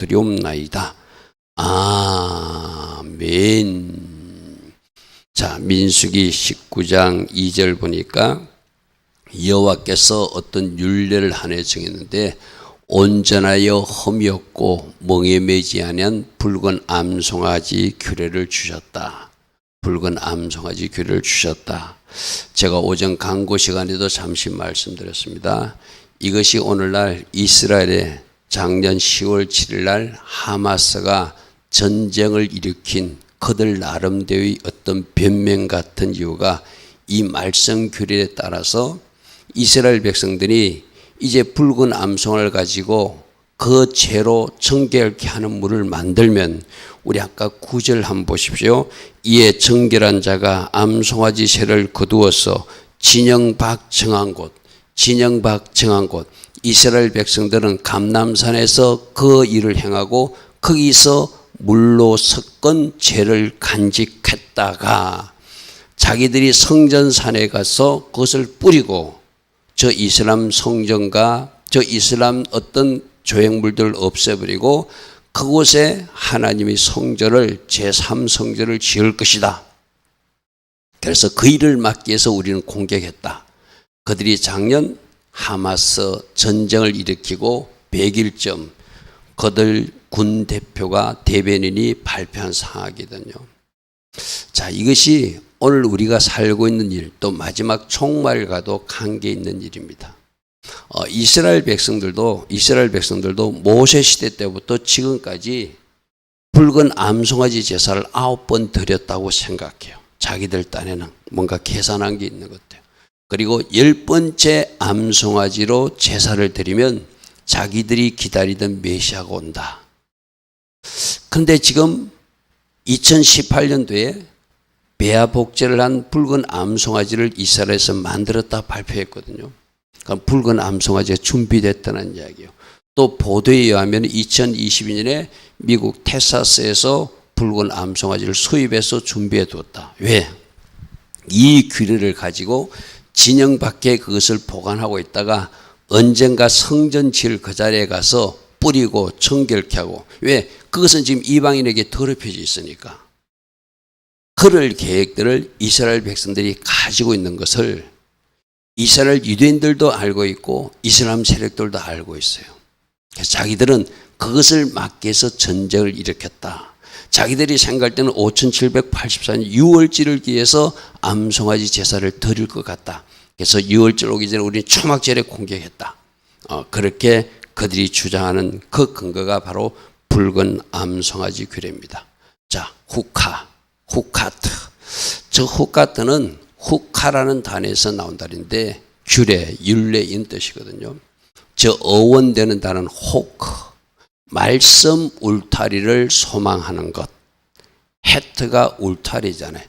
기도드리옵나이다. 아멘. 자, 민수기 19장 2절 보니까 여호와께서 어떤 율례를 하나 정했는데 온전하여 흠이 없고 멍에 매지 아니한 붉은 암송아지 규례를 주셨다. 붉은 암송아지 규례를 주셨다. 제가 오전 강고 시간에도 잠시 말씀드렸습니다. 이것이 오늘날 이스라엘의 작년 10월 7일 날 하마스가 전쟁을 일으킨 그들 나름대로의 어떤 변명 같은 이유가 이 말씀 규례에 따라서 이스라엘 백성들이 이제 붉은 암송을 가지고 그 죄로 정결케 하는 물을 만들면 우리 아까 9절 한번 보십시오. 이에 정결한 자가 암송아지 새를 거두어서 진영 밖 정한 곳 이스라엘 백성들은 감람산에서 그 일을 행하고 거기서 물로 섞은 죄를 간직했다가 자기들이 성전산에 가서 그것을 뿌리고 저 이슬람 성전과 저 이슬람 어떤 조형물들을 없애버리고 그곳에 하나님의 성전을 제3성전을 지을 것이다. 그래서 그 일을 막기 위해서 우리는 공격했다. 그들이 작년 하마스 전쟁을 일으키고 100일쯤 그들 군 대표가 대변인이 발표한 상황이거든요. 자, 이것이 오늘 우리가 살고 있는 일, 또 마지막 총말과도 관계 있는 일입니다. 이스라엘 백성들도 모세 시대 때부터 지금까지 붉은 암송아지 제사를 9번 드렸다고 생각해요. 자기들 딴에는 뭔가 계산한 게 있는 것 같아요. 그리고 10번째 암송아지로 제사를 드리면 자기들이 기다리던 메시아가 온다. 그런데 지금 2018년도에 배아복제를 한 붉은 암송아지를 이스라엘에서 만들었다 발표했거든요. 그러니까 붉은 암송아지가 준비됐다는 이야기예요. 또 보도에 의하면 2022년에 미국 텍사스에서 붉은 암송아지를 수입해서 준비해 두었다. 왜? 이 규례를 가지고 진영 밖에 그것을 보관하고 있다가 언젠가 성전 지을 그 자리에 가서 뿌리고 정결케 하고, 왜? 그것은 지금 이방인에게 더럽혀져 있으니까. 그럴 계획들을 이스라엘 백성들이 가지고 있는 것을 이스라엘 유대인들도 알고 있고 이슬람 세력들도 알고 있어요. 그래서 자기들은 그것을 막기 위해서 전쟁을 일으켰다. 자기들이 생각할 때는 5784년 6월절을 기해서 암송아지 제사를 드릴 것 같다. 그래서 6월절 오기 전에 우리는 초막절에 공격했다. 그렇게 그들이 주장하는 그 근거가 바로 붉은 암송아지 규례입니다. 자, 후카트. 저 후카트는 후카라는 단어에서 나온 단어인데 규례, 율례인 뜻이거든요. 저 어원되는 단어는 호크, 말씀 울타리를 소망하는 것. 헤트가 울타리잖아요.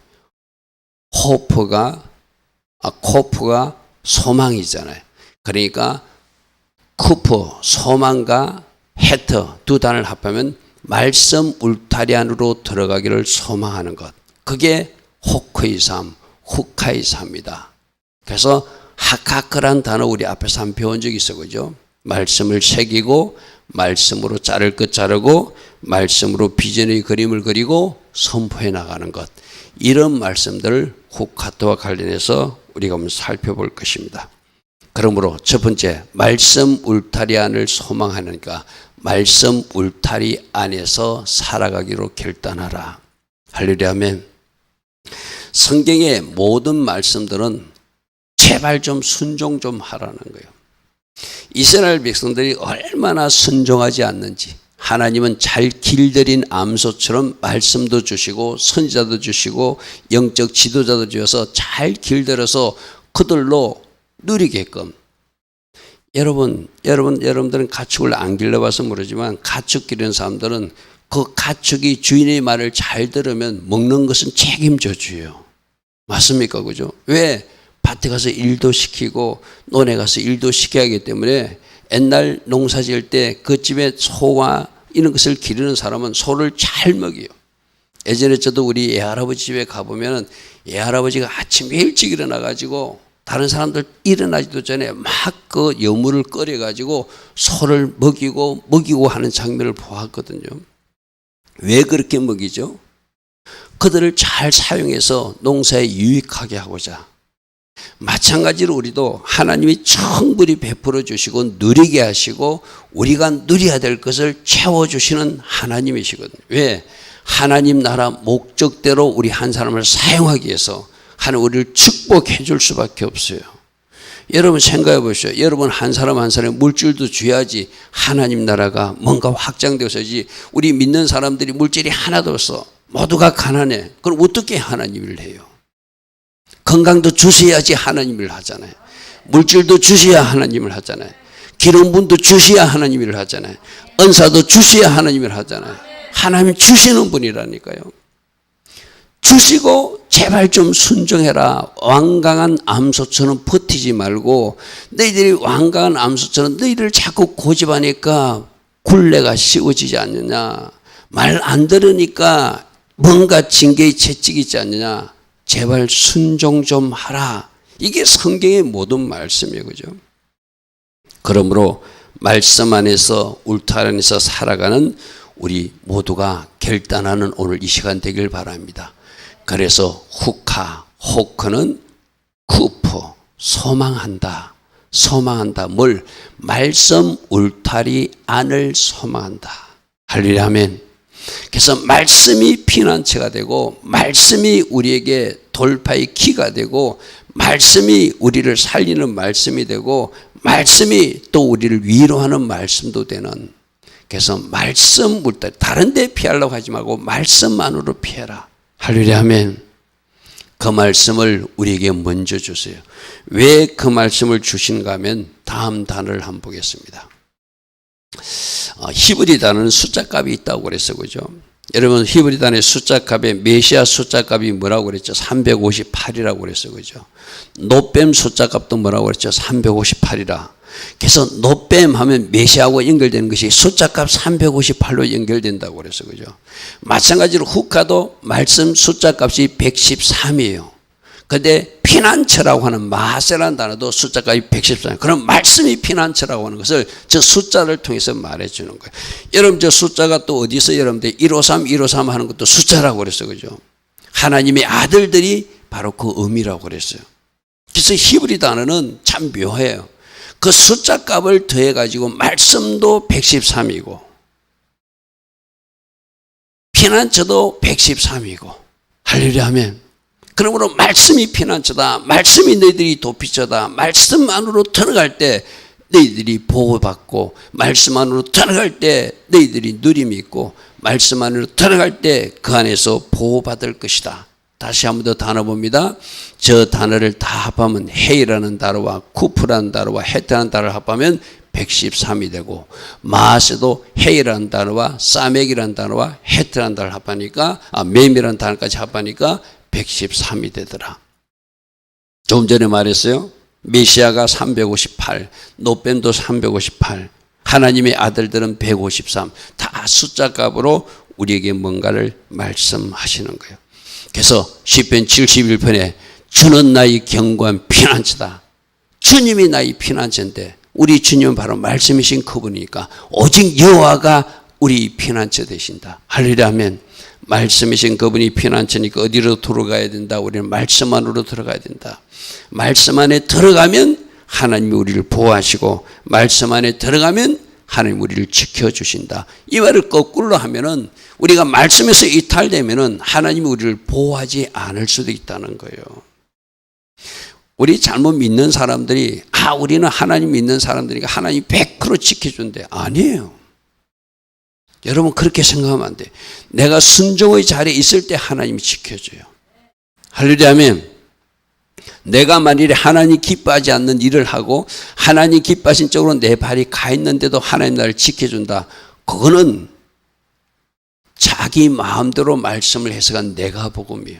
코프가 소망이잖아요. 그러니까 쿠프, 소망과 헤트 두 단어를 합하면 말씀 울타리 안으로 들어가기를 소망하는 것. 그게 호크의 삶, 후카의 삶이다. 그래서 하카크란 단어 우리 앞에서 한번 배운 적이 있어, 그죠? 말씀을 새기고 말씀으로 자를 것 자르고 말씀으로 비전의 그림을 그리고 선포해 나가는 것. 이런 말씀들을 후카트와 관련해서 우리가 한번 살펴볼 것입니다. 그러므로 첫 번째, 말씀 울타리 안을 소망하니까 말씀 울타리 안에서 살아가기로 결단하라. 할렐루야, 아멘. 성경의 모든 말씀들은 제발 좀 순종 좀 하라는 거예요. 이스라엘 백성들이 얼마나 순종하지 않는지, 하나님은 잘 길들인 암소처럼 말씀도 주시고 선지자도 주시고 영적 지도자도 주셔서 잘 길들여서 그들로 누리게끔. 여러분들은 가축을 안 길러봐서 모르지만 가축 기르는 사람들은 그 가축이 주인의 말을 잘 들으면 먹는 것은 책임져 줘요. 맞습니까? 그죠? 왜? 밭에 가서 일도 시키고 논에 가서 일도 시켜야 하기 때문에 옛날 농사 지을 때 그 집에 소와 이런 것을 기르는 사람은 소를 잘 먹여요. 예전에 저도 우리 애할아버지 집에 가보면 애할아버지가 아침에 일찍 일어나가지고 다른 사람들 일어나지도 전에 막 그 여물을 끓여가지고 소를 먹이고 하는 장면을 보았거든요. 왜 그렇게 먹이죠? 그들을 잘 사용해서 농사에 유익하게 하고자. 마찬가지로 우리도 하나님이 충분히 베풀어 주시고 누리게 하시고 우리가 누려야 될 것을 채워주시는 하나님이시거든요. 왜? 하나님 나라 목적대로 우리 한 사람을 사용하기 위해서 하나님 우리를 축복해 줄 수밖에 없어요. 여러분 생각해 보시죠. 여러분 한 사람 한 사람의 물질도 줘야지 하나님 나라가 뭔가 확장되어서지. 우리 믿는 사람들이 물질이 하나도 없어. 모두가 가난해. 그럼 어떻게 하나님 일을 해요? 건강도 주셔야지 하나님 일을 하잖아요. 물질도 주셔야 하나님 일을 하잖아요. 기름분도 주셔야 하나님 일을 하잖아요. 은사도 주셔야 하나님 일을 하잖아요. 하나님 주시는 분이라니까요. 주시고 제발 좀 순종해라. 완강한 암소처럼 버티지 말고 너희들이 완강한 암소처럼 너희들 자꾸 고집하니까 굴레가 씌워지지 않느냐. 말 안 들으니까 뭔가 징계의 채찍이 있지 않느냐. 제발 순종 좀 하라. 이게 성경의 모든 말씀이에요. 그죠? 그러므로 말씀 안에서 울타리 안에서 살아가는 우리 모두가 결단하는 오늘 이 시간 되길 바랍니다. 그래서 후카, 호크는 쿠프, 소망한다. 소망한다. 뭘? 말씀 울타리 안을 소망한다. 할렐루야 아멘. 그래서 말씀이 피난처가 되고 말씀이 우리에게 돌파의 키가 되고 말씀이 우리를 살리는 말씀이 되고 말씀이 또 우리를 위로하는 말씀도 되는. 그래서 말씀 울타리, 다른 데 피하려고 하지 말고 말씀만으로 피해라. 할렐루야 아멘. 그 말씀을 우리에게 먼저 주세요. 왜 그 말씀을 주신가 하면 다음 단어를 한번 보겠습니다. 히브리 단어는 숫자 값이 있다고 그랬어요. 그죠? 여러분 히브리 단어의 숫자 값에 메시아 숫자 값이 뭐라고 그랬죠? 358이라고 그랬어요. 그죠? 노뱀 숫자 값도 뭐라고 그랬죠? 358이라. 그래서 노뱀 하면 메시아하고 연결되는 것이 숫자 값 358로 연결된다고 그랬어요. 그죠? 마찬가지로 후카도 말씀 숫자 값이 113이에요. 근데 피난처라고 하는 마세라는 단어도 숫자 값이 113. 그럼 말씀이 피난처라고 하는 것을 저 숫자를 통해서 말해 주는 거예요. 여러분 저 숫자가 또 어디서 여러분들 153, 153 하는 것도 숫자라고 그랬어요. 그죠? 하나님의 아들들이 바로 그 의미라고 그랬어요. 그래서 히브리 단어는 참 묘해요. 그 숫자 값을 더해가지고 말씀도 113이고 피난처도 113이고 할렐루야 아멘. 그러므로 말씀이 피난처다. 말씀이 너희들이 도피처다. 말씀 안으로 들어갈 때 너희들이 보호받고 말씀 안으로 들어갈 때 너희들이 누림이 있고 말씀 안으로 들어갈 때 그 안에서 보호받을 것이다. 다시 한 번 더 단어 봅니다. 저 단어를 다 합하면 헤이라는 단어와 쿠프라는 단어와 헤트라는 단어를 합하면 113이 되고 마세도 헤이라는 단어와 사맥이라는 단어와 헤트라는 단어를 합하니까 맴이라는 단어까지 합하니까 113이 되더라. 조금 전에 말했어요. 메시아가 358, 노뱀도 358, 하나님의 아들들은 153. 다 숫자 값으로 우리에게 뭔가를 말씀하시는 거예요. 그래서 시편 71편에 주는 나의 견고한 피난처다. 주님이 나의 피난처인데 우리 주님은 바로 말씀이신 그분이니까 오직 여호와가 우리 피난처 되신다. 할렐루야 아멘. 말씀이신 그분이 피난처니까 어디로 들어가야 된다? 우리는 말씀 안으로 들어가야 된다. 말씀 안에 들어가면 하나님이 우리를 보호하시고 말씀 안에 들어가면 하나님 우리를 지켜주신다. 이 말을 거꾸로 하면은 우리가 말씀에서 이탈되면은 하나님이 우리를 보호하지 않을 수도 있다는 거예요. 우리 잘못 믿는 사람들이 우리는 하나님 믿는 사람들이니까 하나님이 100% 지켜준대. 아니에요. 여러분 그렇게 생각하면 안 돼. 내가 순종의 자리에 있을 때 하나님이 지켜줘요. 할렐루야 아멘. 내가 만일에 하나님 기뻐하지 않는 일을 하고 하나님 기뻐하신 쪽으로 내 발이 가 있는데도 하나님 나를 지켜준다. 그거는 자기 마음대로 말씀을 해석한 내가 복음이에요.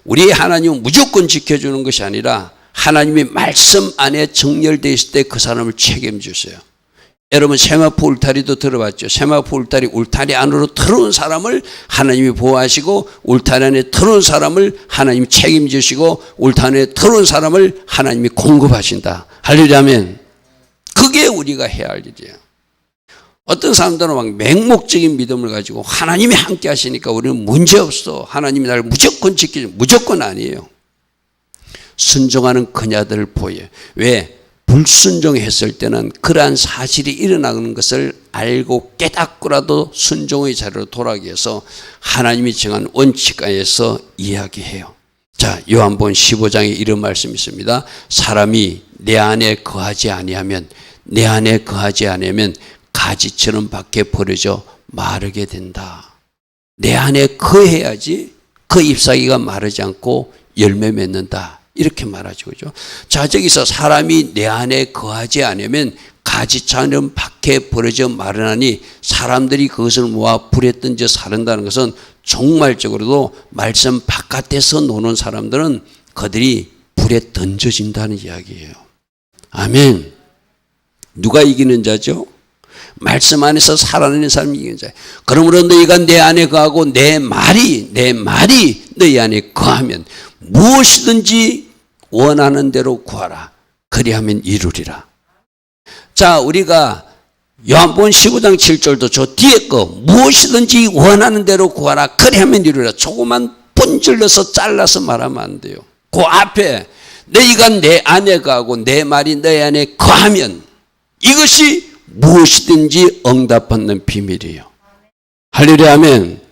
우리 하나님은 무조건 지켜주는 것이 아니라 하나님의 말씀 안에 정렬되어 있을 때 그 사람을 책임주세요. 여러분 세마포 울타리도 들어봤죠. 세마포 울타리 안으로 들어온 사람을 하나님이 보호하시고 울타리 안에 들어온 사람을 하나님이 책임지시고 울타리 안에 들어온 사람을 하나님이 공급하신다. 할렐루야 아멘. 그게 우리가 해야 할 일이에요. 어떤 사람들은 막 맹목적인 믿음을 가지고 하나님이 함께 하시니까 우리는 문제없어. 하나님이 나를 무조건 지키지. 무조건 아니에요. 순종하는 그녀들을 보여요. 왜? 불순종했을 때는 그러한 사실이 일어나는 것을 알고 깨닫고라도 순종의 자리로 돌아가기 위해서 하나님이 정한 원칙 하에서 이야기해요. 자, 요한복음 15장에 이런 말씀이 있습니다. 사람이 내 안에 거하지 아니하면 가지처럼 밖에 버려져 마르게 된다. 내 안에 거해야지 그 잎사귀가 마르지 않고 열매 맺는다. 이렇게 말하죠. 그죠? 자, 저기서 사람이 내 안에 거하지 않으면 가지처럼 밖에 버려져 마르나니 사람들이 그것을 모아 불에 던져 사른다는 것은 종말적으로도 말씀 바깥에서 노는 사람들은 그들이 불에 던져진다는 이야기예요. 아멘. 누가 이기는 자죠? 말씀 안에서 살아내는 사람이 이기는 자예요. 그러므로 너희가 내 안에 거하고 내 말이 너희 안에 거하면 무엇이든지 원하는 대로 구하라. 그리하면 이루리라. 자, 우리가 요한복음 15장 7절도 저 뒤에 거 무엇이든지 원하는 대로 구하라. 그리하면 이루리라. 조그만 분질러서 잘라서 말하면 안 돼요. 그 앞에 너희가 내 안에 거하고 내 말이 너희 안에 거하면 이것이 무엇이든지 응답받는 비밀이에요. 할렐루야 아멘.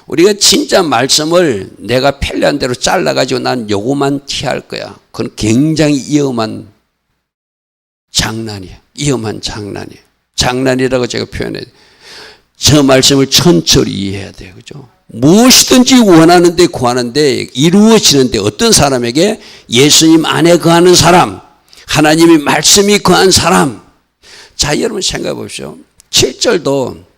우리가 진짜 말씀을 내가 편리한 대로 잘라가지고 난 요거만 티할 거야. 그건 굉장히 위험한 장난이에요. 위험한 장난이에요. 장난이라고 제가 표현해요. 저 말씀을 천천히 이해해야 돼요. 그죠? 무엇이든지 원하는데 구하는데 이루어지는데 어떤 사람에게 예수님 안에 거하는 사람, 하나님의 말씀이 거한 사람. 자, 여러분 생각해 보십시오. 7절도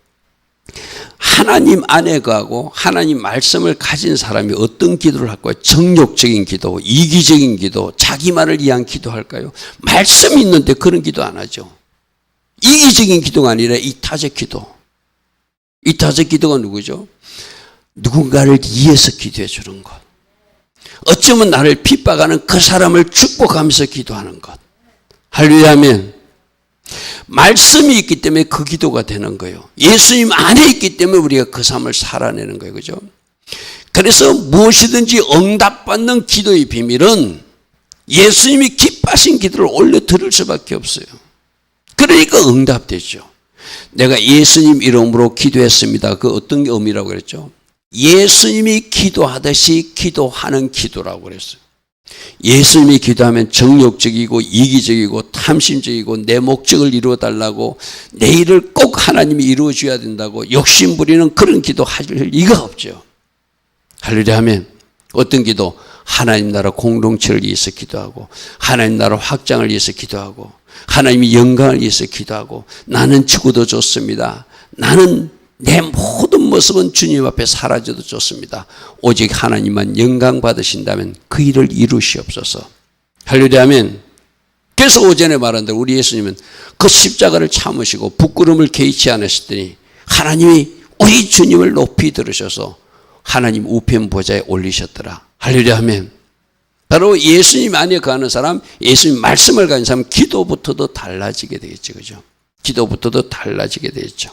하나님 안에 거하고 하나님 말씀을 가진 사람이 어떤 기도를 할까요? 정욕적인 기도, 이기적인 기도, 자기만을 위한 기도할까요? 말씀이 있는데 그런 기도 안 하죠. 이기적인 기도가 아니라 이타적 기도. 이타적 기도가 누구죠? 누군가를 위해서 기도해 주는 것. 어쩌면 나를 핍박하는 그 사람을 축복하면서 기도하는 것. 할렐루야 아멘. 말씀이 있기 때문에 그 기도가 되는 거예요. 예수님 안에 있기 때문에 우리가 그 삶을 살아내는 거예요. 그죠? 그래서 무엇이든지 응답받는 기도의 비밀은 예수님이 기뻐하신 기도를 올려 들을 수밖에 없어요. 그러니까 응답되죠. 내가 예수님 이름으로 기도했습니다. 그 어떤 게 의미라고 그랬죠? 예수님이 기도하듯이 기도하는 기도라고 그랬어요. 예수님이 기도하면 정욕적이고 이기적이고 탐심적이고 내 목적을 이루어달라고 내 일을 꼭 하나님이 이루어줘야 된다고 욕심부리는 그런 기도 할 리가 없죠. 할렐루야 하면 어떤 기도? 하나님 나라 공동체를 위해서 기도하고 하나님 나라 확장을 위해서 기도하고 하나님의 영광을 위해서 기도하고 나는 죽어도 좋습니다. 나는 내 모든 모습은 주님 앞에 사라져도 좋습니다. 오직 하나님만 영광 받으신다면 그 일을 이루시옵소서. 할렐루야 아멘. 그래서 오전에 말한 대로 우리 예수님은 그 십자가를 참으시고 부끄러움을 개의치 않으셨더니 하나님이 우리 주님을 높이 들으셔서 하나님 우편 보좌에 올리셨더라. 할렐루야 아멘. 바로 예수님 안에 거하는 사람, 예수님 말씀을 가진 사람 기도부터도 달라지게 되겠죠. 그죠? 기도부터도 달라지게 되겠죠.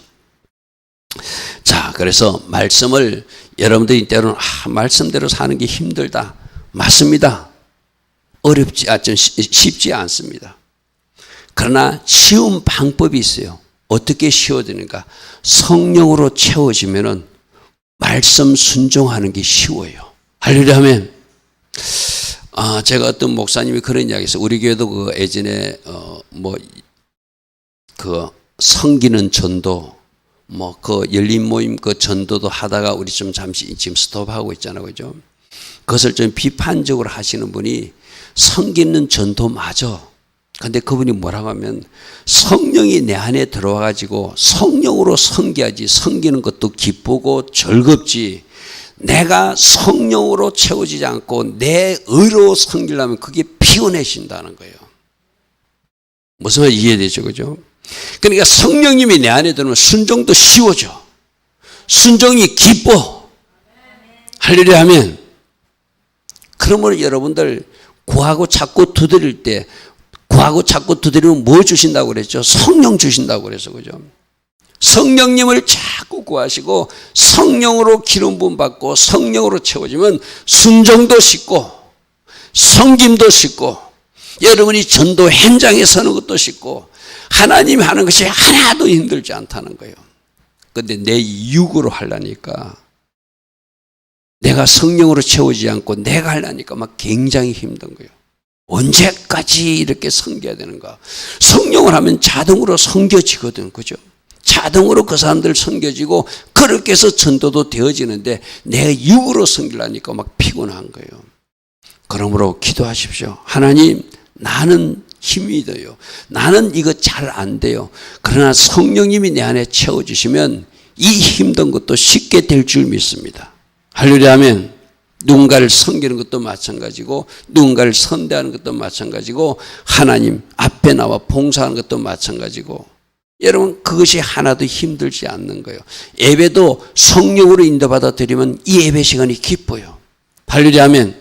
자, 그래서 말씀을 여러분들이 때로는 말씀대로 사는 게 힘들다. 맞습니다. 좀 쉽지 않습니다. 그러나 쉬운 방법이 있어요. 어떻게 쉬워지는가? 성령으로 채워지면은 말씀 순종하는 게 쉬워요. 할렐루야 하면 제가 어떤 목사님이 그런 이야기 했어요. 우리 교회도 그 예전에 성기는 전도 그 열린 모임 그 전도도 하다가 우리 좀 잠시 지금 스톱하고 있잖아요. 그죠? 그것을 좀 비판적으로 하시는 분이 섬기는 전도 맞아. 근데 그분이 뭐라고 하면 성령이 내 안에 들어와 가지고 성령으로 섬겨야지 섬기는 것도 기쁘고 즐겁지. 내가 성령으로 채워지지 않고 내 의로 섬기려면 그게 피곤해진다는 거예요. 무슨 말 이해되죠? 그죠? 그러니까 성령님이 내 안에 들어오면 순종도 쉬워져. 순종이 기뻐. 할렐루야 하면. 그러므로 여러분들 구하고 찾고 두드릴 때, 구하고 찾고 두드리면 뭐 주신다고 그랬죠? 성령 주신다고 그래서, 그죠? 성령님을 자꾸 구하시고 성령으로 기름 부음 받고 성령으로 채워지면 순종도 쉽고 섬김도 쉽고 여러분이 전도 현장에 서는 것도 쉽고 하나님이 하는 것이 하나도 힘들지 않다는 거예요. 그런데 내 육으로 하려니까, 내가 성령으로 채우지 않고 내가 하려니까 막 굉장히 힘든 거예요. 언제까지 이렇게 섬겨야 되는가? 성령을 하면 자동으로 섬겨지거든, 그죠? 자동으로 그 사람들 섬겨지고 그렇게 해서 전도도 되어지는데 내 육으로 섬기려니까 막 피곤한 거예요. 그러므로 기도하십시오. 하나님, 나는 힘이 돼요. 나는 이거 잘 안 돼요. 그러나 성령님이 내 안에 채워주시면 이 힘든 것도 쉽게 될 줄 믿습니다. 할렐루야 하면. 누군가를 섬기는 것도 마찬가지고 누군가를 선대하는 것도 마찬가지고 하나님 앞에 나와 봉사하는 것도 마찬가지고, 여러분 그것이 하나도 힘들지 않는 거예요. 예배도 성령으로 인도받아 드리면 이 예배 시간이 기뻐요. 할렐루야 하면.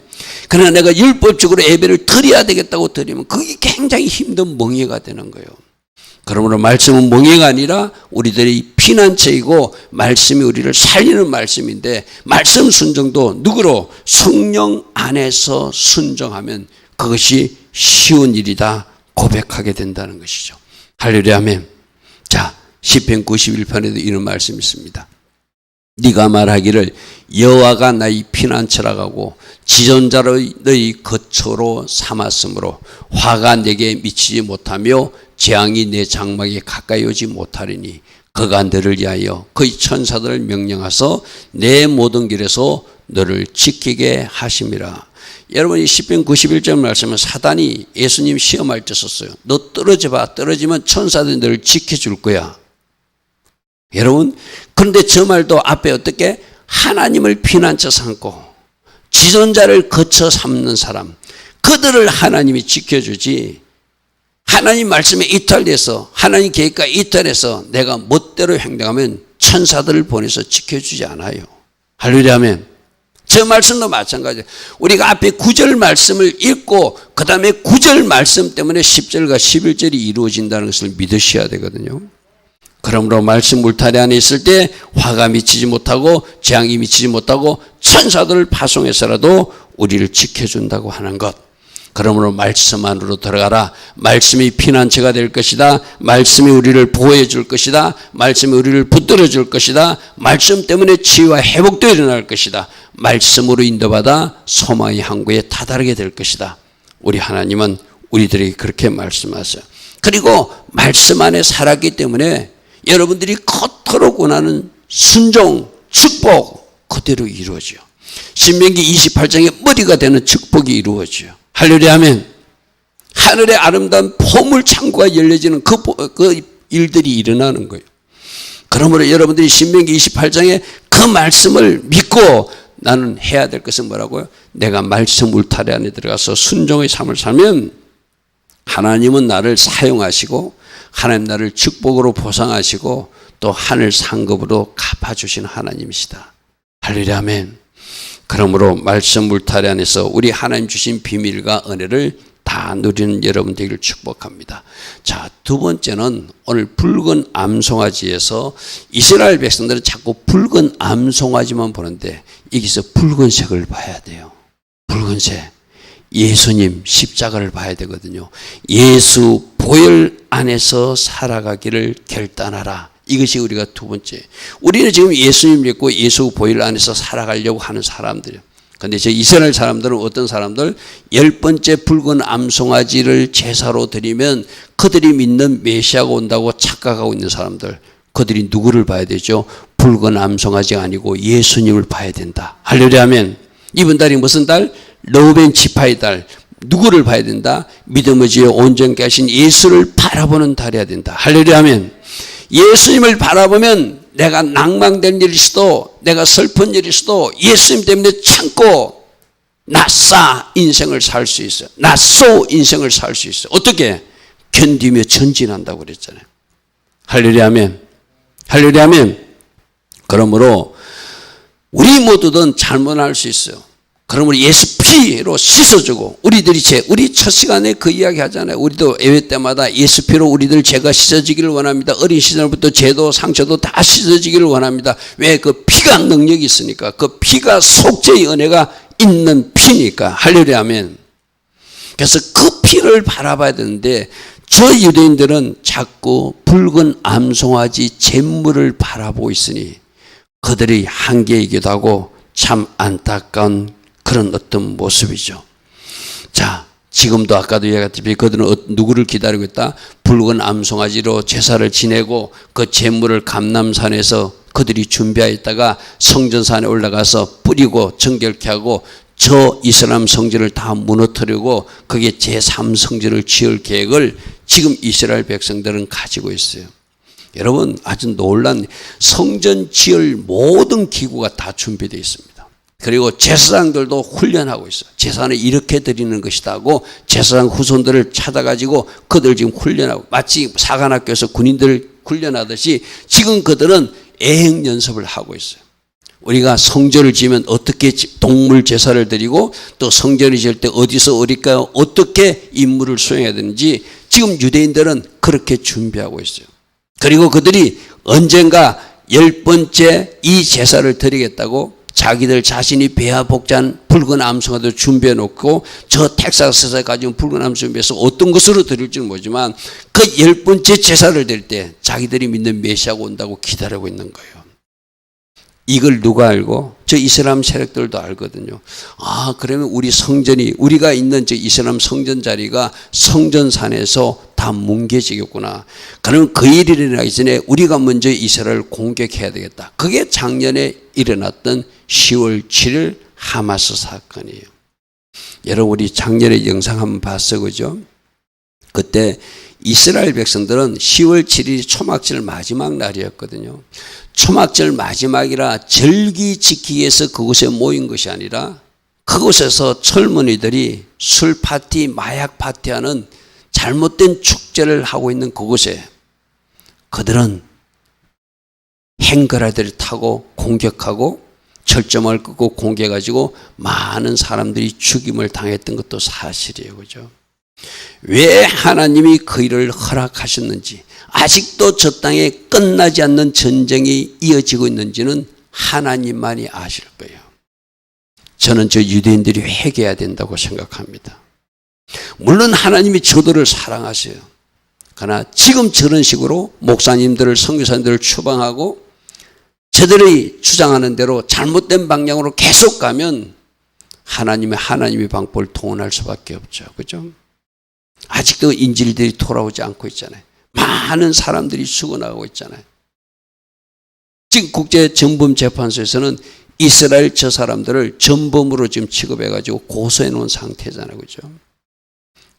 그러나 내가 율법적으로 예배를 드려야 되겠다고 드리면 그게 굉장히 힘든 멍해가 되는 거예요. 그러므로 말씀은 멍해가 아니라 우리들의 피난처이고 말씀이 우리를 살리는 말씀인데, 말씀 순종도 누구로? 성령 안에서 순종하면 그것이 쉬운 일이다 고백하게 된다는 것이죠. 할렐루야 아멘. 자, 시편 91편에도 이런 말씀이 있습니다. 네가 말하기를 여호와가 나의 피난처라 하고 지존자를 너희 거처로 삼았으므로 화가 내게 미치지 못하며 재앙이 내 장막에 가까이 오지 못하리니 그가 너를 위하여 그의 천사들을 명령하사 내 모든 길에서 너를 지키게 하심이라. 여러분 이 시편 91절 말씀은 사단이 예수님 시험할 때 썼어요. 너 떨어져 봐. 떨어지면 천사들이 너를 지켜줄 거야. 여러분, 그런데 저 말도 앞에 어떻게 하나님을 피난처 삼고 지존자를 거처 삼는 사람, 그들을 하나님이 지켜주지, 하나님 말씀에 이탈돼서 하나님 계획과 이탈해서 내가 멋대로 행동하면 천사들을 보내서 지켜주지 않아요. 할렐루야 아멘. 저 말씀도 마찬가지예요. 우리가 앞에 9절 말씀을 읽고 그 다음에 9절 말씀 때문에 10절과 11절이 이루어진다는 것을 믿으셔야 되거든요. 그러므로 말씀 울타리 안에 있을 때 화가 미치지 못하고 재앙이 미치지 못하고 천사들을 파송해서라도 우리를 지켜준다고 하는 것. 그러므로 말씀 안으로 들어가라. 말씀이 피난처가 될 것이다. 말씀이 우리를 보호해 줄 것이다. 말씀이 우리를 붙들어 줄 것이다. 말씀 때문에 치유와 회복도 일어날 것이다. 말씀으로 인도받아 소망의 항구에 다다르게 될 것이다. 우리 하나님은 우리들에게 그렇게 말씀하세요. 그리고 말씀 안에 살았기 때문에 여러분들이 겉으로 권하는 순종, 축복 그대로 이루어져요. 신명기 28장에 머리가 되는 축복이 이루어져요. 할렐루야 아멘. 하늘의 아름다운 보물 창고가 열려지는 그 일들이 일어나는 거예요. 그러므로 여러분들이 신명기 28장에 그 말씀을 믿고 나는 해야 될 것은 뭐라고요? 내가 말씀 울타리 안에 들어가서 순종의 삶을 살면 하나님은 나를 사용하시고 하나님 나를 축복으로 보상하시고 또 하늘 상급으로 갚아주시는 하나님이시다. 할렐루야 아멘. 그러므로 말씀 울타리 안에서 우리 하나님 주신 비밀과 은혜를 다 누리는 여러분 되기를 축복합니다. 자, 두 번째는 오늘 붉은 암송아지에서 이스라엘 백성들은 자꾸 붉은 암송아지만 보는데 여기서 붉은색을 봐야 돼요. 붉은색. 예수님 십자가를 봐야 되거든요. 예수 보혈 안에서 살아가기를 결단하라. 이것이 우리가 두 번째. 우리는 지금 예수님 믿고 예수 보혈 안에서 살아가려고 하는 사람들이에요. 그런데 저 이스라엘 사람들은 어떤 사람들? 10번째 붉은 암송아지를 제사로 드리면 그들이 믿는 메시아가 온다고 착각하고 있는 사람들. 그들이 누구를 봐야 되죠? 붉은 암송아지가 아니고 예수님을 봐야 된다. 할렐루야 아멘. 이번 달이 무슨 달? 르우벤 지파의 달. 누구를 봐야 된다? 믿음의 지혜 온전케 하신 예수를 바라보는 달이어야 된다. 할렐루야 아멘. 예수님을 바라보면 내가 낭망된 일일 수도 내가 슬픈 일일 수도 예수님 때문에 참고 낯싸 인생을 살 수 있어요. 낯소 인생을 살 수 있어요. 어떻게? 견디며 전진한다고 그랬잖아요. 할렐루야 아멘. 할렐루야 아멘. 그러므로 우리 모두는 잘못할 수 있어요. 그러므로 예수 피로 씻어주고 우리 첫 시간에 그 이야기 하잖아요. 우리도 예배 때마다 예수 피로 우리들 죄가 씻어지기를 원합니다. 어린 시절부터 죄도 상처도 다 씻어지기를 원합니다. 왜? 그 피가 능력이 있으니까. 그 피가 속죄의 은혜가 있는 피니까. 할렐루야 아멘. 그래서 그 피를 바라봐야 되는데 저 유대인들은 자꾸 붉은 암송아지 잿물을 바라보고 있으니 그들이 한계이기도 하고 참 안타까운 그런 어떤 모습이죠. 자, 지금도 아까도 얘기했듯이 그들은 누구를 기다리고 있다? 붉은 암송아지로 제사를 지내고 그 잿물을 감람산에서 그들이 준비하였다가 성전산에 올라가서 뿌리고 정결케 하고 저 이슬람 성전을 다 무너뜨리고 그게 제3성전을 지을 계획을 지금 이스라엘 백성들은 가지고 있어요. 여러분 아주 놀란 성전 지을 모든 기구가 다 준비되어 있습니다. 그리고 제사장들도 훈련하고 있어요. 제사는 이렇게 드리는 것이다 하고 제사장 후손들을 찾아가지고 그들 지금 훈련하고 마치 사관학교에서 군인들을 훈련하듯이 지금 그들은 애행 연습을 하고 있어요. 우리가 성전을 지으면 어떻게 동물 제사를 드리고 또 성전을 지을 때 어디서 어딜까요? 어떻게 임무를 수행해야 되는지 지금 유대인들은 그렇게 준비하고 있어요. 그리고 그들이 언젠가 10번째 이 제사를 드리겠다고 자기들 자신이 배아 복잡한 붉은 암송아지를 준비해 놓고 저 텍사스에서 가지고 붉은 암송 준비해서 어떤 것으로 드릴지는 모르지만 그 10번째 제사를 드릴 때 자기들이 믿는 메시아가 온다고 기다리고 있는 거예요. 이걸 누가 알고? 저 이슬람 세력들도 알거든요. 아, 그러면 우리가 있는 저 이슬람 성전 자리가 성전산에서 다 뭉개지겠구나. 그러면 그 일이 일어나기 전에 우리가 먼저 이스라엘을 공격해야 되겠다. 그게 작년에 일어났던 10월 7일 하마스 사건이에요. 여러분, 우리 작년에 영상 한번 봤어, 그죠? 그때 이스라엘 백성들은 10월 7일이 초막절 마지막 날이었거든요. 초막절 마지막이라 절기 지키기 위해서 그곳에 모인 것이 아니라 그곳에서 젊은이들이 술 파티, 마약 파티하는 잘못된 축제를 하고 있는 그곳에 그들은 행거라들을 타고 공격하고 철조망을 끄고 공격해가지고 많은 사람들이 죽임을 당했던 것도 사실이에요. 그죠? 왜 하나님이 그 일을 허락하셨는지, 아직도 저 땅에 끝나지 않는 전쟁이 이어지고 있는지는 하나님만이 아실 거예요. 저는 저 유대인들이 회개해야 된다고 생각합니다. 물론 하나님이 저들을 사랑하세요. 그러나 지금 저런 식으로 목사님들을, 선교사님들을 추방하고 저들이 주장하는 대로 잘못된 방향으로 계속 가면 하나님의 방법을 동원할 수밖에 없죠. 그죠? 아직도 인질들이 돌아오지 않고 있잖아요. 많은 사람들이 죽어나가고 있잖아요. 지금 국제전범재판소에서는 이스라엘 저 사람들을 전범으로 지금 취급해가지고 고소해 놓은 상태잖아요. 그죠?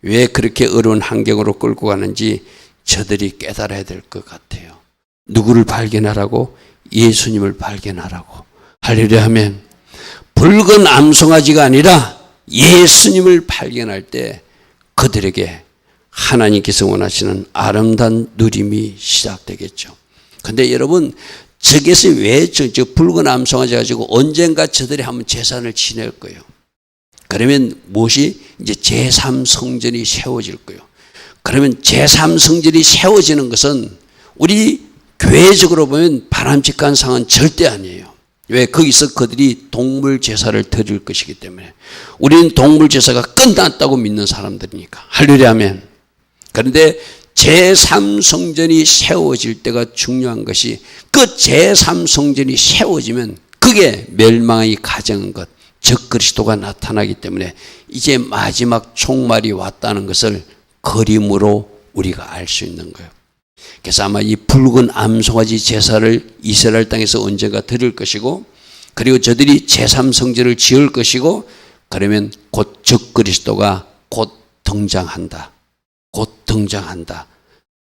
왜 그렇게 어려운 환경으로 끌고 가는지 저들이 깨달아야 될 것 같아요. 누구를 발견하라고? 예수님을 발견하라고. 할렐루야 하면 붉은 암송아지가 아니라 예수님을 발견할 때 그들에게 하나님께서 원하시는 아름다운 누림이 시작되겠죠. 근데 여러분, 저기서 왜 저 붉은 암송아지 가지고 언젠가 저들이 한번 제사를 지낼 거예요. 그러면 무엇이? 이제 제3성전이 세워질 거예요. 그러면 제3성전이 세워지는 것은 우리 교회적으로 보면 바람직한 상은 절대 아니에요. 왜? 거기서 그들이 동물 제사를 드릴 것이기 때문에. 우리는 동물 제사가 끝났다고 믿는 사람들이니까. 할렐루야 아멘. 그런데 제3성전이 세워질 때가 중요한 것이, 그 제3성전이 세워지면 그게 멸망의 가정인 것, 적 그리스도가 나타나기 때문에 이제 마지막 종말이 왔다는 것을 그림으로 우리가 알 수 있는 거예요. 그래서 아마 이 붉은 암송아지 제사를 이스라엘 땅에서 언젠가 드릴 것이고, 그리고 저들이 제3성전을 지을 것이고, 그러면 곧 적 그리스도가 곧 등장한다. 곧 등장한다.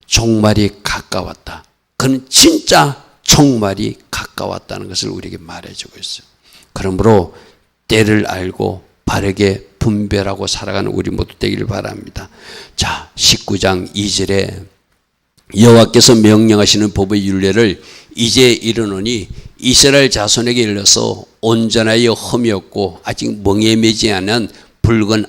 종말이 가까웠다. 그는 진짜 종말이 가까웠다는 것을 우리에게 말해주고 있어요. 그러므로 때를 알고 바르게 분별하고 살아가는 우리 모두 되기를 바랍니다. 자, 19장 2절에 여호와께서 명령하시는 법의 율례를 이제 이르노니 이스라엘 자손에게 일러서 온전하여 흠이 없고 아직 멍에 매지 않은 붉은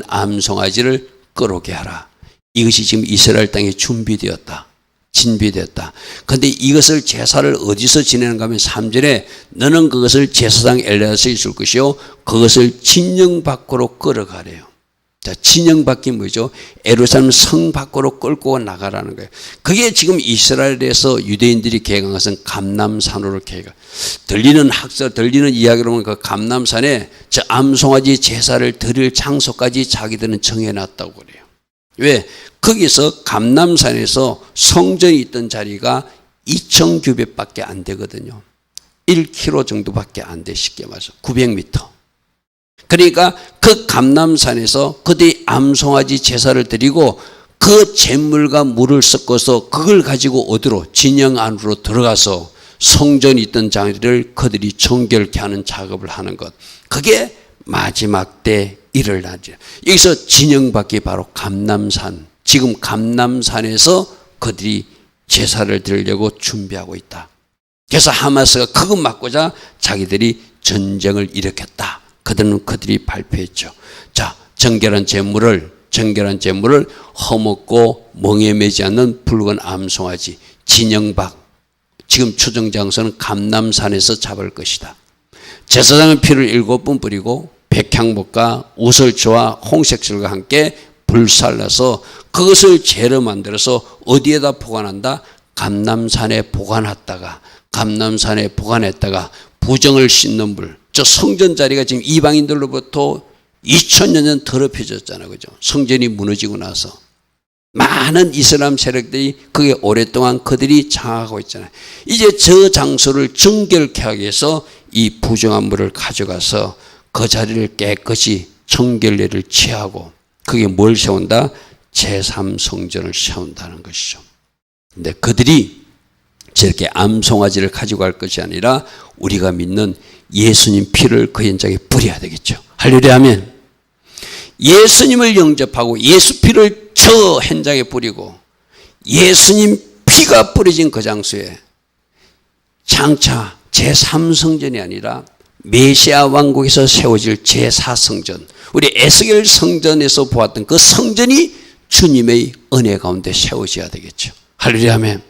암송아지를 끌어오게 하라. 이것이 지금 이스라엘 땅에 준비되었다. 진비되었다. 그런데 이것을 제사를 어디서 지내는가 하면 3절에 너는 그것을 제사장 엘레아살이 줄 것이요 그것을 진영 밖으로 끌어가래요. 자, 진영 밖이 뭐죠? 예루살렘 성 밖으로 끌고 나가라는 거예요. 그게 지금 이스라엘에서 유대인들이 계획한 것은 감람산으로 계획. 들리는 이야기로 보면 그 감람산에 저 암송아지 제사를 드릴 장소까지 자기들은 정해놨다고 그래요. 왜? 거기서 감람산에서 성전이 있던 자리가 2,000규빗밖에 안 되거든요. 1km 정도밖에 안 돼. 쉽게 말해서 900m. 그러니까 그 감람산에서 그들이 암송아지 제사를 드리고 그 잿물과 물을 섞어서 그걸 가지고 어디로 진영 안으로 들어가서 성전이 있던 자리를 그들이 정결케 하는 작업을 하는 것. 그게 마지막 때 일어나죠. 여기서 진영밖이 바로 감람산. 지금 감람산에서 그들이 제사를 드리려고 준비하고 있다. 그래서 하마스가 그것 막고자 자기들이 전쟁을 일으켰다. 그들이 발표했죠. 자, 정결한 제물을 허먹고 멍에 매지 않는 붉은 암송아지, 진영박. 지금 추정 장소는 감람산에서 잡을 것이다. 제사장은 피를 7번 뿌리고 백향목과 우설초와 홍색실과 함께 불살라서 그것을 재로 만들어서 어디에다 보관한다? 감람산에 보관했다가 부정을 씻는 물. 저 성전 자리가 지금 이방인들로부터 2000여 년 더럽혀졌잖아요. 그죠? 성전이 무너지고 나서. 많은 이슬람 세력들이 그게 오랫동안 그들이 장악하고 있잖아요. 이제 저 장소를 정결케 하기 위해서 이 부정한 물을 가져가서 그 자리를 깨끗이 정결례를 취하고 그게 뭘 세운다? 제3성전을 세운다는 것이죠. 근데 그들이 저렇게 암송아지를 가지고 갈 것이 아니라 우리가 믿는 예수님 피를 그 현장에 뿌려야 되겠죠. 할렐루야 하면 예수님을 영접하고 예수 피를 저 현장에 뿌리고 예수님 피가 뿌려진 그 장소에 장차 제3성전이 아니라 메시아 왕국에서 세워질 제4성전, 우리 에스겔 성전에서 보았던 그 성전이 주님의 은혜 가운데 세워져야 되겠죠. 할렐루야 아멘.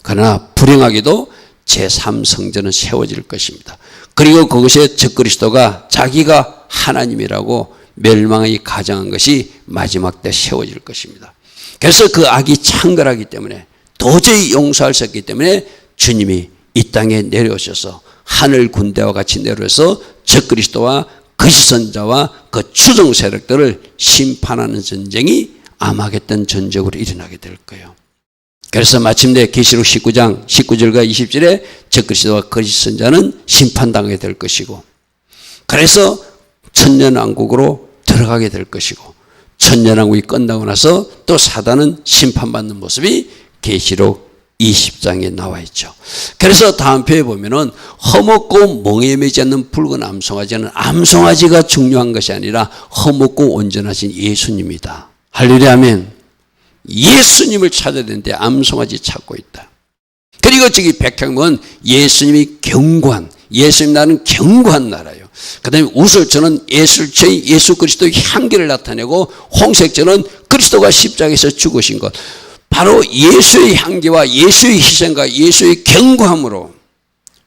그러나 불행하게도 제3성전은 세워질 것입니다. 그리고 그것에 적그리스도가 자기가 하나님이라고 멸망이 가정한 것이 마지막 때 세워질 것입니다. 그래서 그 악이 창궐하기 때문에 도저히 용서할 수 없기 때문에 주님이 이 땅에 내려오셔서 하늘 군대와 같이 내려서 적그리스도와 거짓 선자와 그 추종 세력들을 심판하는 전쟁이 아마겟돈 전쟁으로 일어나게 될 거예요. 그래서 마침내 계시록 19장 19절과 20절에 적그리스도와 거짓 선자는 심판당하게 될 것이고, 그래서 천년왕국으로 들어가게 될 것이고, 천년왕국이 끝나고 나서 또 사단은 심판받는 모습이 계시록 20장에 나와 있죠. 그래서 다음 표에 보면은 허먹고 멍에 매지 않는 붉은 암송아지는 암송아지가 중요한 것이 아니라 허먹고 온전하신 예수님이다. 할렐루야 아멘. 예수님을 찾아야 되는데 암송아지 찾고 있다. 그리고 저기 백향목은 예수님이 경관, 예수님 나라는 경관 나라예요. 그 다음에 우설초는 예수 그리스도의 향기를 나타내고, 홍색초는 그리스도가 십자가에서 죽으신 것, 바로 예수의 향기와 예수의 희생과 예수의 경고함으로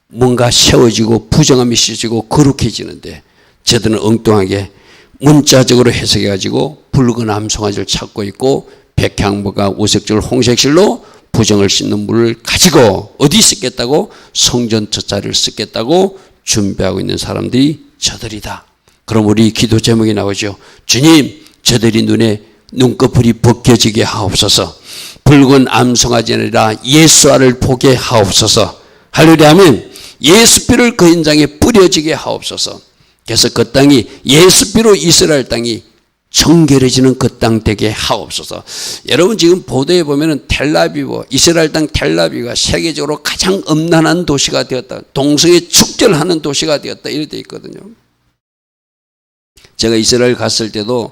뭔가 세워지고 부정함이 씻어지고 거룩해지는데, 저들은 엉뚱하게 문자적으로 해석해가지고 붉은 암송아지를 찾고 있고, 백향목과 우색줄, 홍색실로 부정을 씻는 물을 가지고 어디 쓰겠다고? 성전 젖자리를 쓰겠다고 준비하고 있는 사람들이 저들이다. 그럼 우리 기도 제목이 나오죠. 주님, 저들이 눈꺼풀이 벗겨지게 하옵소서. 붉은 암송아지 아니라 예수아를 보게 하옵소서. 할렐루야 하면 예수피를 그 현장에 뿌려지게 하옵소서. 그래서 그 땅이 예수피로 이스라엘 땅이 정결해지는 그 땅 되게 하옵소서. 여러분 지금 보도에 보면은 텔라비브, 이스라엘 땅 텔라비브가 세계적으로 가장 음란한 도시가 되었다. 동성애 축제를 하는 도시가 되었다. 이렇게 되어 있거든요. 제가 이스라엘 갔을 때도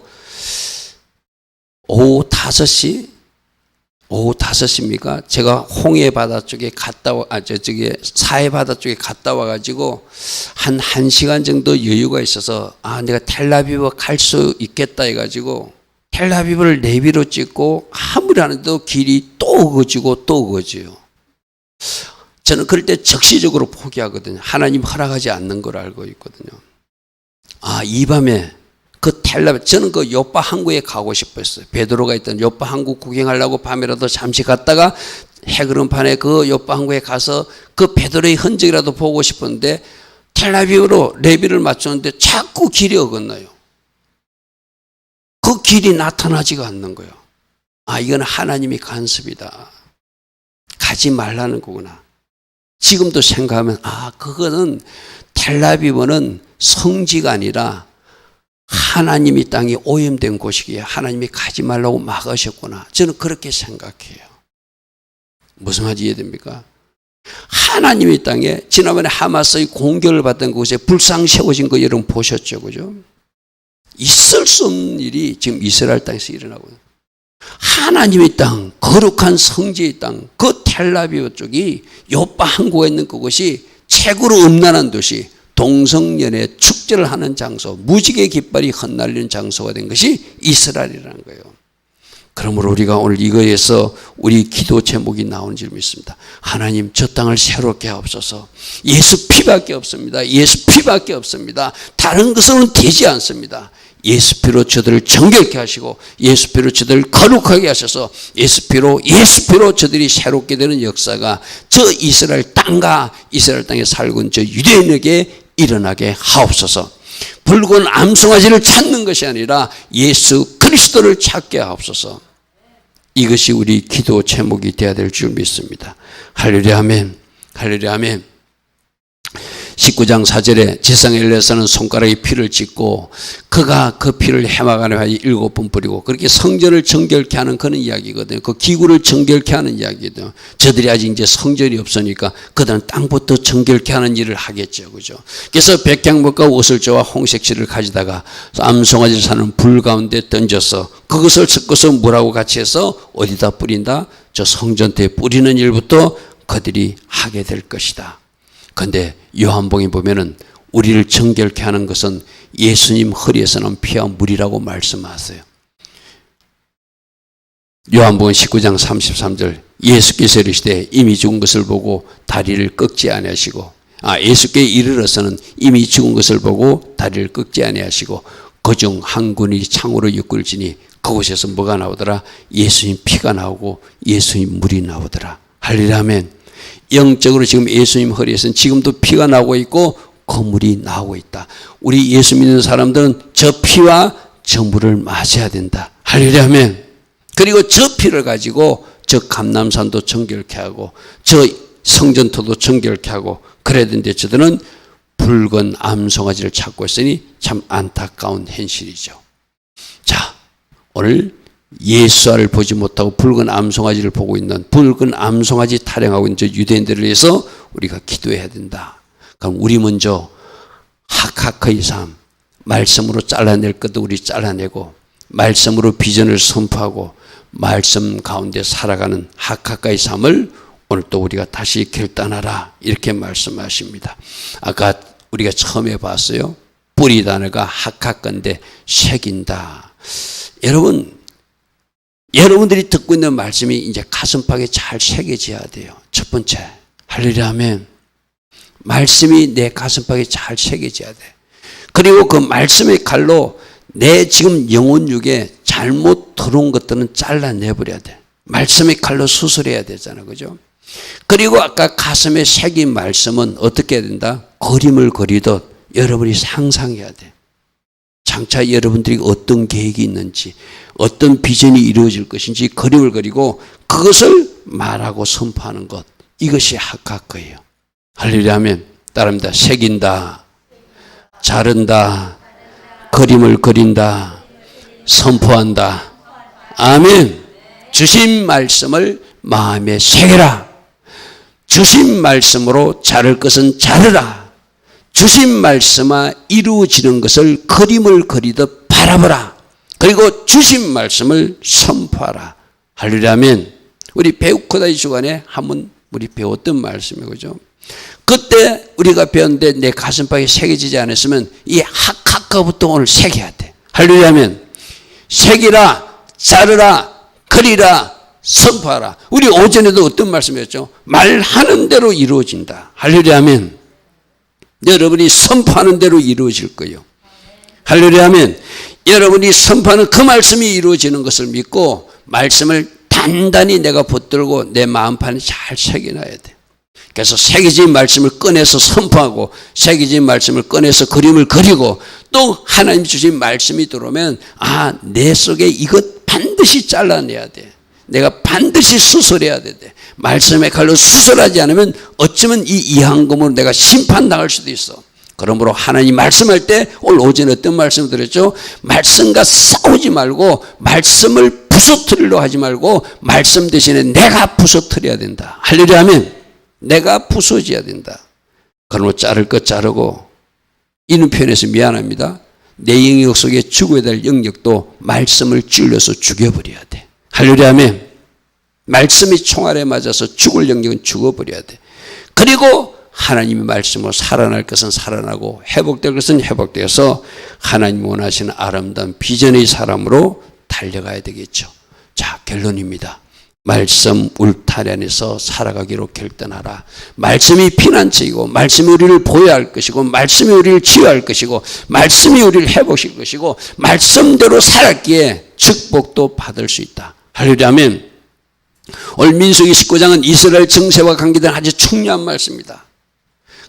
오후 5시 오후 5시입니까? 제가 홍해 바다 쪽에 갔다 와, 저쪽에 사해 바다 쪽에 갔다 와가지고 한 1시간 정도 여유가 있어서 내가 텔아비브 갈 수 있겠다 해가지고 텔아비브를 내비로 찍고 아무리 하는데도 길이 또 어거지고 또 어거지요. 저는 그럴 때 적시적으로 포기하거든요. 하나님 허락하지 않는 걸 알고 있거든요. 이 밤에 저는 그 요파 항구에 가고 싶었어요. 베드로가 있던 요파 항구 구경하려고 밤이라도 잠시 갔다가 해그름판에 그 요파 항구에 가서 그 베드로의 흔적이라도 보고 싶었는데 텔아비브로 레비를 맞추는데 자꾸 길이 어긋나요. 그 길이 나타나지가 않는 거예요. 이건 하나님의 간섭이다. 가지 말라는 거구나. 지금도 생각하면 그거는 텔아비브는 성지가 아니라 하나님이 땅이 오염된 곳이기에 하나님이 가지 말라고 막으셨구나. 저는 그렇게 생각해요. 무슨 말인지 이해됩니까? 하나님의 땅에 지난번에 하마스의 공격을 받던 곳에 불상 세워진 거 여러분 보셨죠? 그죠? 있을 수 없는 일이 지금 이스라엘 땅에서 일어나고 있어요. 하나님의 땅, 거룩한 성지의 땅, 그 텔아비브 쪽이 요파 항구에 있는 그곳이 최고로 음란한 도시, 동성연애 축제를 하는 장소, 무지개 깃발이 흩날리는 장소가 된 것이 이스라엘이라는 거예요. 그러므로 우리가 오늘 이거에서 우리 기도 제목이 나오는 줄 믿습니다. 하나님, 저 땅을 새롭게 하옵소서. 예수 피밖에 없습니다. 예수 피밖에 없습니다. 다른 것은 되지 않습니다. 예수 피로 저들을 정결케 하시고 예수 피로 저들을 거룩하게 하셔서 예수 피로 저들이 새롭게 되는 역사가 저 이스라엘 땅과 이스라엘 땅에 살고 있는 저 유대인에게 일어나게 하옵소서. 붉은 암송아지를 찾는 것이 아니라 예수 그리스도를 찾게 하옵소서. 이것이 우리 기도 제목이 되어야 될 줄 믿습니다. 할렐루야 아멘. 할렐루야 아멘. 19장 4절에 지상 엘레사는 손가락에 피를 찢고 그가 그 피를 해막 안에 7번 뿌리고 그렇게 성전을 정결케 하는 그런 이야기거든요. 그 기구를 정결케 하는 이야기거든요. 저들이 아직 이제 성전이 없으니까 그들은 땅부터 정결케 하는 일을 하겠죠. 그죠? 그래서 백향목과 오슬조와 홍색지를 가지다가 암송아지를 사는 불 가운데 던져서 그것을 섞어서 물하고 같이 해서 어디다 뿌린다? 저 성전대에 뿌리는 일부터 그들이 하게 될 것이다. 그런데 요한복음에 보면은 우리를 정결케 하는 것은 예수님 허리에서 난 피와 물이라고 말씀하세요. 요한복음 19장 33절 예수께서 이르시되 이미 죽은 것을 보고 다리를 꺾지 아니하시고 예수께 이르러서는 이미 죽은 것을 보고 다리를 꺾지 아니하시고 그중 한 군이 창으로 이끌지니 그곳에서 뭐가 나오더라? 예수님 피가 나오고 예수님 물이 나오더라. 할렐루야 아멘. 영적으로 지금 예수님 허리에서는 지금도 피가 나오고 있고 거물이 나오고 있다. 우리 예수 믿는 사람들은 저 피와 저 물을 맞아야 된다. 할렐루야 아멘. 그리고 저 피를 가지고 저 감람산도 정결케 하고 저 성전토도 정결케 하고 그래야 되는데 저들은 붉은 암송아지를 찾고 있으니 참 안타까운 현실이죠. 자, 오늘 예수를 보지 못하고 붉은 암송아지를 보고 있는 붉은 암송아지 타령하고 있는 저 유대인들을 위해서 우리가 기도해야 된다. 그럼 우리 먼저 하카크의 삶, 말씀으로 잘라낼 것도 우리 잘라내고 말씀으로 비전을 선포하고 말씀 가운데 살아가는 하카크의 삶을 오늘 또 우리가 다시 결단하라 이렇게 말씀하십니다. 아까 우리가 처음에 봤어요. 뿌리 단어가 하카크인데 새긴다. 여러분들이 듣고 있는 말씀이 이제 가슴팍에 잘 새겨져야 돼요. 첫 번째, 할렐루야 아멘. 말씀이 내 가슴팍에 잘 새겨져야 돼. 그리고 그 말씀의 칼로 내 지금 영혼육에 잘못 들어온 것들은 잘라내버려야 돼. 말씀의 칼로 수술해야 되잖아. 그죠? 그리고 아까 가슴에 새긴 말씀은 어떻게 해야 된다? 그림을 그리듯 여러분이 상상해야 돼. 장차 여러분들이 어떤 계획이 있는지 어떤 비전이 이루어질 것인지 그림을 그리고 그것을 말하고 선포하는 것, 이것이 하카크예요. 할렐루야 하면 따릅니다. 새긴다, 자른다, 그림을 그린다, 선포한다. 아멘. 주신 말씀을 마음에 새겨라. 주신 말씀으로 자를 것은 자르라. 주신 말씀아 이루어지는 것을 그림을 그리듯 바라보라. 그리고 주신 말씀을 선포하라. 할렐루야 아멘. 우리 배우코다이 주간에 한번 우리 배웠던 말씀이에요. 그죠? 그때 우리가 배웠는데 내 가슴팍에 새겨지지 않았으면 이 학학과부터 오늘 새겨야 돼. 할렐루야면 새기라, 자르라, 그리라, 선포하라. 우리 오전에도 어떤 말씀이었죠? 말하는 대로 이루어진다. 할렐루야면 여러분이 선포하는 대로 이루어질 거예요. 할렐루야면 여러분이 선포하는 그 말씀이 이루어지는 것을 믿고 말씀을 단단히 내가 붙들고 내 마음판에 잘 새겨놔야 돼. 그래서 새겨진 말씀을 꺼내서 선포하고 새겨진 말씀을 꺼내서 그림을 그리고 또 하나님 주신 말씀이 들어오면 내 속에 이것 반드시 잘라내야 돼. 내가 반드시 수술해야 돼. 말씀의 칼로 수술하지 않으면 어쩌면 이 이한금으로 내가 심판당할 수도 있어. 그러므로 하나님 말씀할 때 오늘 오전에 어떤 말씀을 드렸죠? 말씀과 싸우지 말고 말씀을 부서뜨리려 하지 말고 말씀 대신에 내가 부서뜨려야 된다. 할렐루야 하면 내가 부서져야 된다. 그러므로 자를 것 자르고 이는 표현해서 미안합니다. 내 영역 속에 죽어야 될 영역도 말씀을 찔러서 죽여버려야 돼. 할렐루야 하면 말씀이 총알에 맞아서 죽을 영역은 죽어버려야 돼. 그리고 하나님의 말씀으로 살아날 것은 살아나고 회복될 것은 회복되어서 하나님 원하시는 아름다운 비전의 사람으로 달려가야 되겠죠. 자, 결론입니다. 말씀 울타리 안에서 살아가기로 결단하라. 말씀이 피난처이고 말씀이 우리를 보호할 것이고 말씀이 우리를 치유할 것이고 말씀이 우리를 회복시킬 것이고 말씀대로 살았기에 축복도 받을 수 있다. 할렐루야 하면 오늘 민수기 19장은 이스라엘 정세와 관계된 아주 중요한 말씀입니다.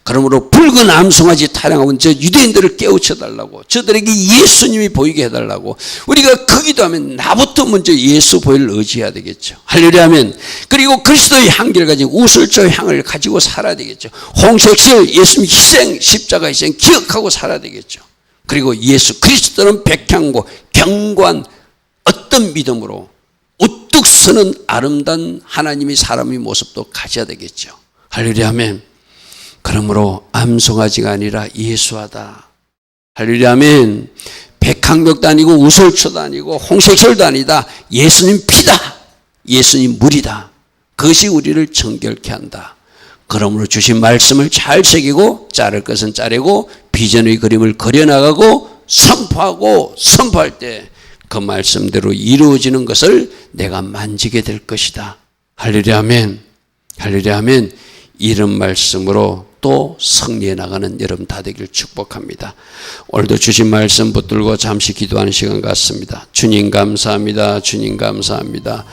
그러므로 붉은 암송아지 타령하고 저 유대인들을 깨우쳐달라고 저들에게 예수님이 보이게 해달라고 우리가 그 기도하면 나부터 먼저 예수 보혈을 의지해야 되겠죠. 할렐루야 하면 그리고 그리스도의 향기를 가지고 우슬조 향을 가지고 살아야 되겠죠. 홍색실 예수님 희생 십자가 희생 기억하고 살아야 되겠죠. 그리고 예수 그리스도는 백향고 경고한 어떤 믿음으로 우뚝 서는 아름다운 하나님의 사람의 모습도 가져야 되겠죠. 할렐루야 하면 그러므로 암송아지가 아니라 예수하다. 할렐루야 아멘. 백항벽도 아니고 우솔초도 아니고 홍색혈도 아니다. 예수님 피다. 예수님 물이다. 그것이 우리를 정결케 한다. 그러므로 주신 말씀을 잘 새기고 자를 것은 자르고 비전의 그림을 그려나가고 선포하고 선포할 때 그 말씀대로 이루어지는 것을 내가 만지게 될 것이다. 할렐루야 아멘. 할렐루야 아멘. 이런 말씀으로 또 승리해 나가는 여러분 다 되길 축복합니다. 오늘도 주신 말씀 붙들고 잠시 기도하는 시간 같습니다. 주님 감사합니다. 주님 감사합니다.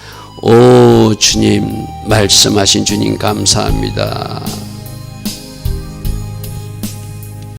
오 주님 말씀하신 주님 감사합니다.